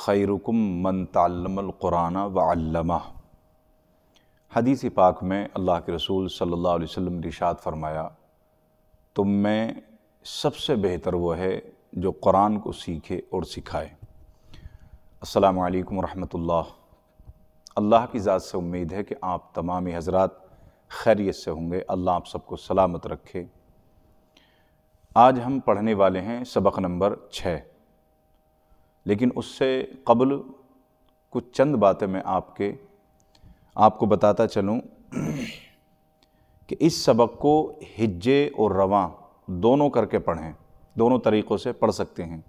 خیرکم من تعلم القرآن وعلمہ۔ حدیث پاک میں اللہ کے رسول صلی اللہ علیہ وسلم نے ارشاد فرمایا، تم میں سب سے بہتر وہ ہے جو قرآن کو سیکھے اور سکھائے۔ السلام علیکم ورحمۃ اللہ۔ اللہ کی ذات سے امید ہے کہ آپ تمامی حضرات خیریت سے ہوں گے۔ اللہ آپ سب کو سلامت رکھے۔ آج ہم پڑھنے والے ہیں سبق نمبر 6، لیکن اس سے قبل کچھ چند باتیں میں آپ کو بتاتا چلوں کہ اس سبق کو ہجے اور رواں دونوں کر کے پڑھیں، دونوں طریقوں سے پڑھ سکتے ہیں۔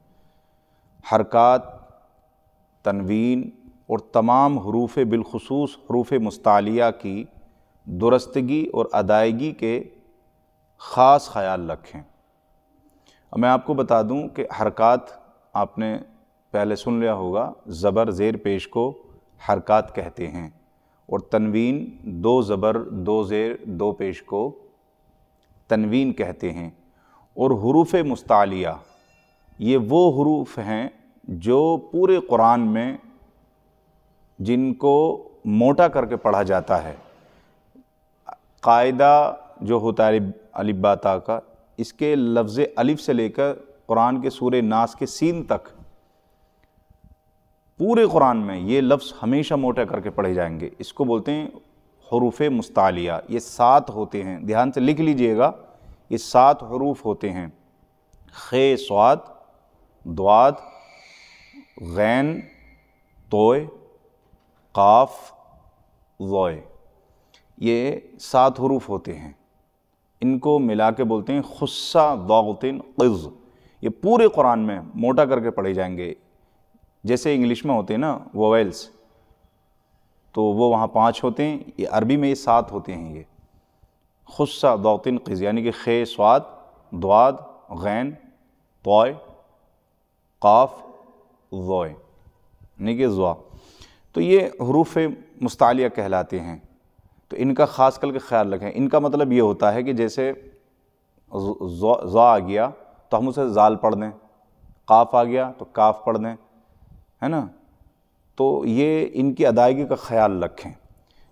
حرکات، تنوین اور تمام حروف بالخصوص حروف مستعلیہ کی درستگی اور ادائیگی کے خاص خیال رکھیں۔ اب میں آپ کو بتا دوں کہ حرکات آپ نے پہلے سن لیا ہوگا، زبر زیر پیش کو حرکات کہتے ہیں، اور تنوین 2 زبر 2 زیر 2 پیش کو تنوین کہتے ہیں۔ اور حروف مستعلیہ یہ وہ حروف ہیں جو پورے قرآن میں جن کو موٹا کر کے پڑھا جاتا ہے۔ قاعدہ جو ہوتا ہے الف با تا کا، اس کے لفظ الف سے لے کر قرآن کے سورہ ناس کے سین تک پورے قرآن میں یہ لفظ ہمیشہ موٹا کر کے پڑھے جائیں گے۔ اس کو بولتے ہیں حروف مستعلیہ۔ یہ 7 ہوتے ہیں، دھیان سے لکھ لیجئے گا، یہ 7 حروف ہوتے ہیں: خ، صاد، ضاد، غین، طوء، قاف، ظاء۔ یہ 7 حروف ہوتے ہیں، ان کو ملا کے بولتے ہیں خصہ ضاغط قز۔ یہ پورے قرآن میں موٹا کر کے پڑھے جائیں گے۔ جیسے انگلش میں ہوتے ہیں نا وویلز، تو وہ وہاں 5 ہوتے ہیں، یہ عربی میں یہ 7 ہوتے ہیں۔ یہ خصہ ضاغط قز یعنی کہ خ، صاد، ضاد، غین، طوء، قاف، ظاء یعنی کہ ضا۔ تو یہ حروف مستعلیہ کہلاتے ہیں، تو ان کا خاص کر کے خیال رکھیں۔ ان کا مطلب یہ ہوتا ہے کہ جیسے ضا آ گیا تو ہم اسے زال پڑھ دیں، قاف آ گیا تو کاف پڑھ دیں، ہے نا؟ تو یہ ان کی ادائیگی کا خیال رکھیں۔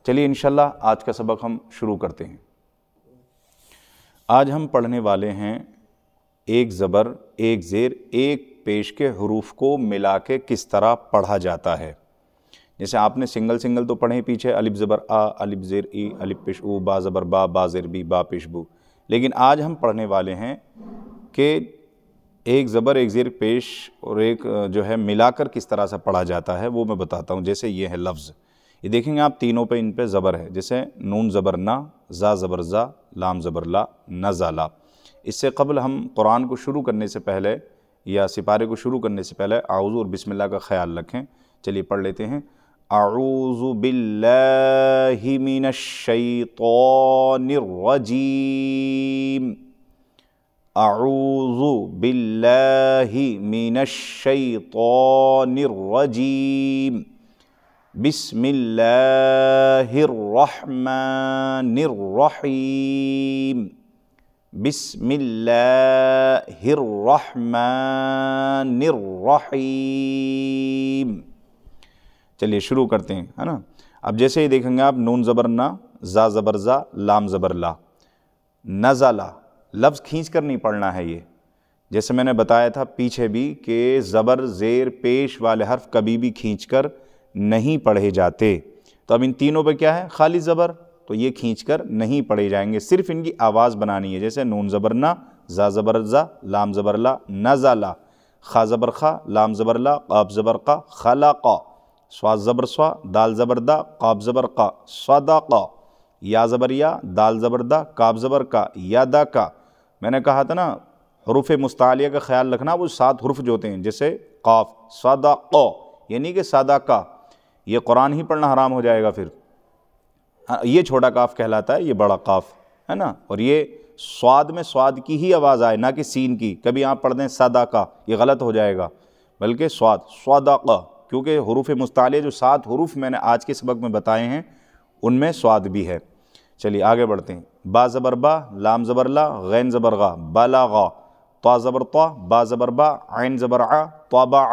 چلیے انشاءاللہ آج کا سبق ہم شروع کرتے ہیں۔ آج ہم پڑھنے والے ہیں ایک زبر ایک زیر ایک پیش کے حروف کو ملا کے کس طرح پڑھا جاتا ہے۔ جیسے آپ نے سنگل تو پڑھیں پیچھے، الف زبر آ، الف زیر ای، الف پیش او، با زبر با، با زیر بی، با پیش بو۔ لیکن آج ہم پڑھنے والے ہیں کہ ایک زبر ایک زیر پیش اور ایک جو ہے ملا کر کس طرح سے پڑھا جاتا ہے، وہ میں بتاتا ہوں۔ جیسے یہ ہے لفظ، یہ دیکھیں گے آپ تینوں پہ، ان پہ زبر ہے۔ جیسے نون زبر نا، زا زبر زا، لام زبر لا، نزلا۔ اس سے قبل ہم قرآن کو شروع کرنے سے پہلے یا سپارے کو شروع کرنے سے پہلے اعوذ اور بسم اللہ کا خیال رکھیں۔ چلیے پڑھ لیتے ہیں۔ اعوذ باللہ من الشیطان الرجیم۔ اعوذ باللہ من الشیطان الرجیم۔ بسم اللہ الرحمن الرحیم۔ بسم اللہ الرحمن الرحیم۔ چلیے شروع کرتے ہیں، ہے نا؟ اب جیسے ہی دیکھیں گے آپ، نون زبر نا، زا زبر زا، لام زبر لا، نزلا۔ لفظ کھینچ کر نہیں پڑھنا ہے یہ، جیسے میں نے بتایا تھا پیچھے بھی کہ زبر زیر پیش والے حرف کبھی بھی کھینچ کر نہیں پڑھے جاتے۔ تو اب ان تینوں پہ کیا ہے؟ خالی زبر، تو یہ کھینچ کر نہیں پڑھے جائیں گے، صرف ان کی آواز بنانی ہے۔ جیسے نون زبر نا، زا زبر زا، لام زبر لا، نزلا، خا زبر خا، لام زبر لا، قاف زبر قا، خلقا، صاد زبر صا، دال زبر دا، قاف زبر قا، صدقا، یا زبر یا، دال زبر دا، کاف زبر کا، یادا کا۔ میں نے کہا تھا نا حروف مستعلیہ کا خیال رکھنا، وہ 7 حرف جو ہوتے ہیں، جیسے قاف، صدقا یعنی کہ صدقہ، یہ قرآن ہی پڑھنا حرام ہو جائے گا پھر۔ یہ چھوٹا کاف کہلاتا ہے، یہ بڑا کاف ہے نا؟ اور یہ صاد میں صاد کی ہی آواز آئے، نہ کہ سین کی۔ کبھی آپ پڑھ دیں صدقہ، یہ غلط ہو جائے گا، بلکہ صاد، صدقہ، کیونکہ حروف مستعلیہ جو 7 حروف میں نے آج کے سبق میں بتائے ہیں، ان میں صاد بھی ہے۔ چلیے آگے بڑھتے ہیں۔ با زبر با، لام زبر لا، غین زبر غا، بلغا، طا زبر طا، با زبر با، عین زبر ع، طبع،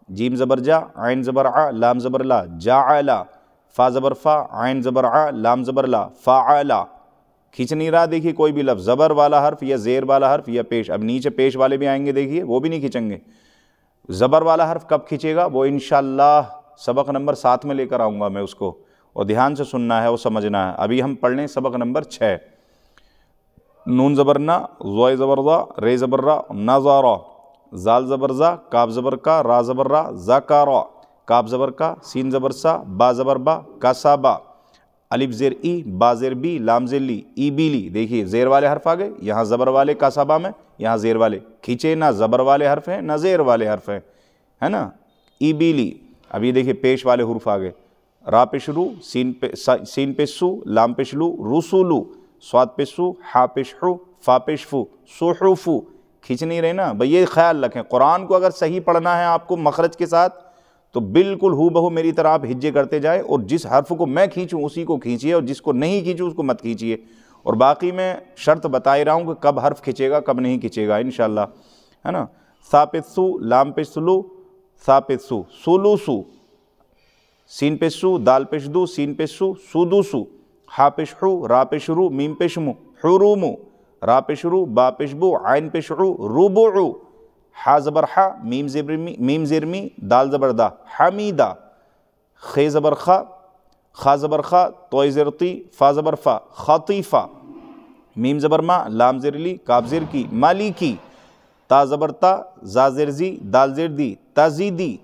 جیم زبر جا، عین زبر ع، لام زبر لا، جاعلا، فا زبر فا، عین زبر ع، لام زبر لا، فاعلا۔ کھینچ نہیں رہا دیکھیے کوئی بھی لفظ، زبر والا حرف یا زیر والا حرف یا پیش، اب نیچے پیش والے بھی آئیں گے دیکھیے، وہ بھی نہیں کھینچیں گے۔ زبر والا حرف کب کھینچے گا، وہ انشاءاللہ سبق نمبر 7 میں لے کر آؤں گا میں اس کو، اور دھیان سے سننا ہے اور سمجھنا ہے۔ ابھی ہم پڑھ لیں سبق نمبر 6۔ نون زبر نا، زوائے زبر ذا، رے زبر را، نظارا، زال زبر زا، کاف زبر کا، را زبر را، زکارا، کاف زبر کا، سین زبر سا، با زبر با، کسابا، الف زیر ای، با زیر بی، لام زیر لی، ای بی لی۔ دیکھیے زیر والے حرف آ گئے، یہاں زبر والے کسابا میں، یہاں زیر والے، کھینچے نہ زبر والے حرف ہیں نہ زیر والے حرف ہیں، ہے نا، ای بی لی۔ اب یہ دیکھیے پیش والے حروف آ گئے، را پیش رو، سین پیش سو، لام پیش لو، رسولو، صاد پیش سو، ہا پیش حو، فا پیش فو، صحفو۔ کھینچ نہیں رہے نا بھئی، یہ خیال رکھیں، قرآن کو اگر صحیح پڑھنا ہے آپ کو مخرج کے ساتھ تو بالکل ہو بہو میری طرح آپ ہجے کرتے جائیں، اور جس حرف کو میں کھینچوں اسی کو کھینچیے، اور جس کو نہیں کھینچوں اس کو مت کھینچیے۔ اور باقی میں شرط بتا ہی رہا ہوں کہ کب حرف کھینچے گا کب نہیں کھینچے گا انشاءاللہ، ہے نا۔ سا پہ سو، لام پہ سلو، سا پہ سو، سولو سو، سین پہ سو، دال پہ دو، سین پہ سو، سودو سو، ہا پہ حو، را پہ شروع، میم پہ شمو، حرومو، را پہ شروع، با پہ بو، عین پہ شعو، ربعو، ہا زبر ہا، میم زیر می، دال زبر دا، حمیدہ، خے زبر خا، خا زبر خا، توئے زیر تی، فا زبر فا، خطیفہ، میم زبر ما، لام زیر لی، کاف زیر کی، مالکی، تا زبر تا، زا زیر زی، دال زیر دی، تزیدی،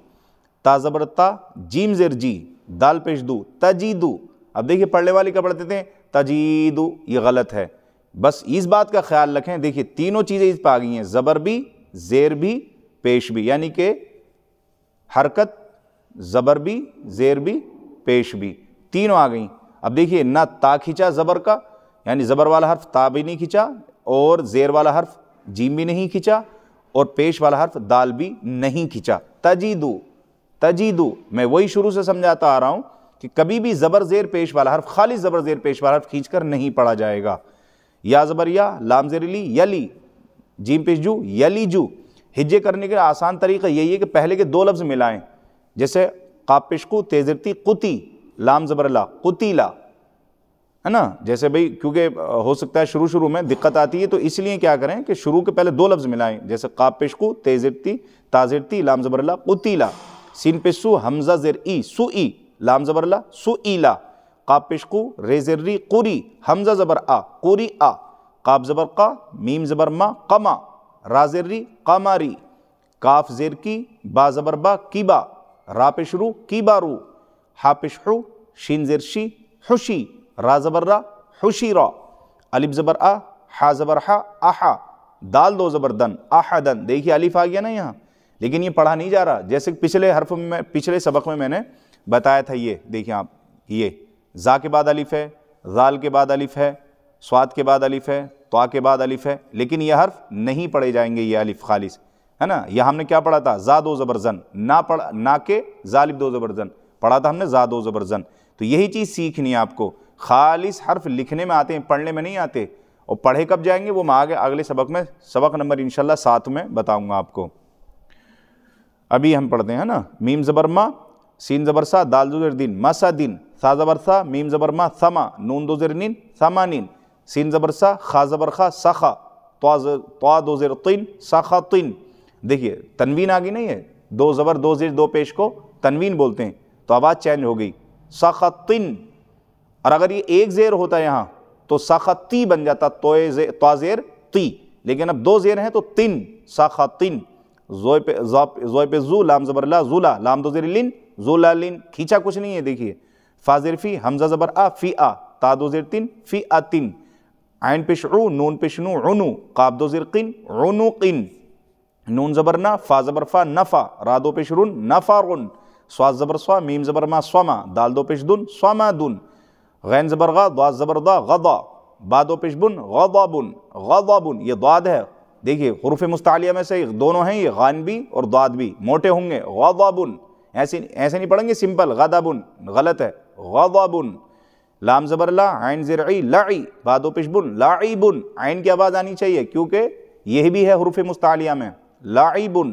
تا زبر تا، جیم زیر جی، دال پیش دو، تجیدو۔ اب دیکھیے پڑھنے والے کیا پڑھتے تھے، تجیدو، یہ غلط ہے، بس اس بات کا خیال رکھیں۔ دیکھیے تینوں چیزیں اس پہ آ گئی ہیں، زبر بھی، زیر بھی، پیش بھی، یعنی کہ حرکت زبر بھی، زیر بھی، پیش بھی، تینوں آ گئیں۔ اب دیکھیے نہ تا کھینچا زبر کا، یعنی زبر والا حرف تا بھی نہیں کھینچا، اور زیر والا حرف جیم بھی نہیں کھینچا، اور پیش والا حرف دال بھی نہیں کھینچا۔ تجیدو، تجیدو، میں وہی شروع سے سمجھاتا آ رہا ہوں کہ کبھی بھی زبر زیر پیش والا حرف، خالص زبر زیر پیش والا حرف کھینچ کر نہیں پڑھا جائے گا۔ یا زبر یا، لام زیر لی، یلی، جیم پیش جو، یلی جو۔ ہجے کرنے کے آسان طریقہ یہی ہے کہ پہلے کے دو لفظ ملائیں، جیسے قاف پیش قو، تے زیر تی، قتی، لام زبر لا، قتیلا، ہے نا۔ جیسے بھئی کیونکہ ہو سکتا ہے شروع میں دقت آتی ہے، تو اس لیے کیا کریں کہ شروع کے پہلے دو لفظ ملائیں، جیسے قاف پیش قو، تے زیر تی، تا زیر تی، لام زبر لا، قتیلا، سین پیش سو، حمزہ زیر ای، سو ای، لام زبر لا، سو ایلا، قاف پیش قو، رے زیر ری، قری، حمزہ زبر آ، قری آ، قاف زبر قا، میم زبر ما، قما، را زیر ری، قماری، کاف زیر کی، با زبر با، کیبا، را پیش رو، کیبارو، ہا پیش حو، شین زیر شی، حشی، را زبر را، حشیرا، الف زبر آ، ہا زبر ہا، آہا، دال دو زبر دن، آہدن۔ دیکھیے الف آ گیا نا یہاں، لیکن یہ پڑھا نہیں جا رہا، جیسے پچھلے حرف میں، پچھلے سبق میں نے بتایا تھا۔ یہ دیکھیں آپ، یہ زا کے بعد الف ہے، ذال کے بعد الف ہے، صاد کے بعد الف ہے، طا کے بعد الف ہے، لیکن یہ حرف نہیں پڑھے جائیں گے، یہ الف خالص، ہے نا۔ یہ ہم نے کیا پڑھا تھا، زا دو زبر زن، نہ کہ ذالف دو زبر زن، پڑھا تھا ہم نے زا دو زبر زن۔ تو یہی چیز سیکھنی ہے آپ کو، خالص حرف لکھنے میں آتے ہیں، پڑھنے میں نہیں آتے، اور پڑھے کب جائیں گے وہ میں آگے اگلے سبق میں، سبق نمبر انشاءاللہ 7 میں بتاؤں گا آپ کو۔ ابھی ہم پڑھتے ہیں نا، میم زبر ما، سین زبر سا، دال دو زیر دین، مسا دین، سا زبر سا، میم زبر ما، سما، نون دو زیر نین، سمانین، سین زبر سا، خا زبر خا، سخا، طا دو زیر طین، سخطین۔ دیکھیے تنوین آگی نہیں ہے، دو زبر دو زیر دو پیش کو تنوین بولتے ہیں، تو آواز چینج ہو گئی، سخطین۔ اور اگر یہ ایک زیر ہوتا ہے یہاں تو سخطی بن جاتا، طا زیر تی، لیکن اب دو زیر ہیں تو تن، سخطین۔ زوئے پہ زو، لام زبر لا، زولا، لام دو زیر لن، زولا لن، کھینچا کچھ نہیں ہے۔ دیکھیے فا زیر فی، حمزہ زبر آ، فی آ، تا دو زیر تن، فی آتن، عین پیش عو، نون پیش نو، عنو، قاف دو زیر قن، عنقن، نون زبر نا، فا زبر فا، نفا، را دو پیش رن، نفارن، صاد زبر سوا، میم زبر ما، سوما، دال دو پیش دن، سومادن، غین زبر غا، ضاد زبر دا، غضا، با دو پیش بن، غضبن، غضبن، یہ ضاد ہے۔ دیکھیے حروف مستعلیہ میں سے دونوں ہیں، یہ غان بھی اور ضاد بھی موٹے ہوں گے، غضبن، ایسے نہیں پڑھیں گے سمپل، غضبن، غلط ہے، غضبن، لام زبر لا، عین زیر عی، لعی، با دو پیش بن، لاعبن، عین کی آواز آنی چاہیے کیونکہ یہ بھی ہے حروف مستعلیہ میں، لاعبن،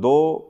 2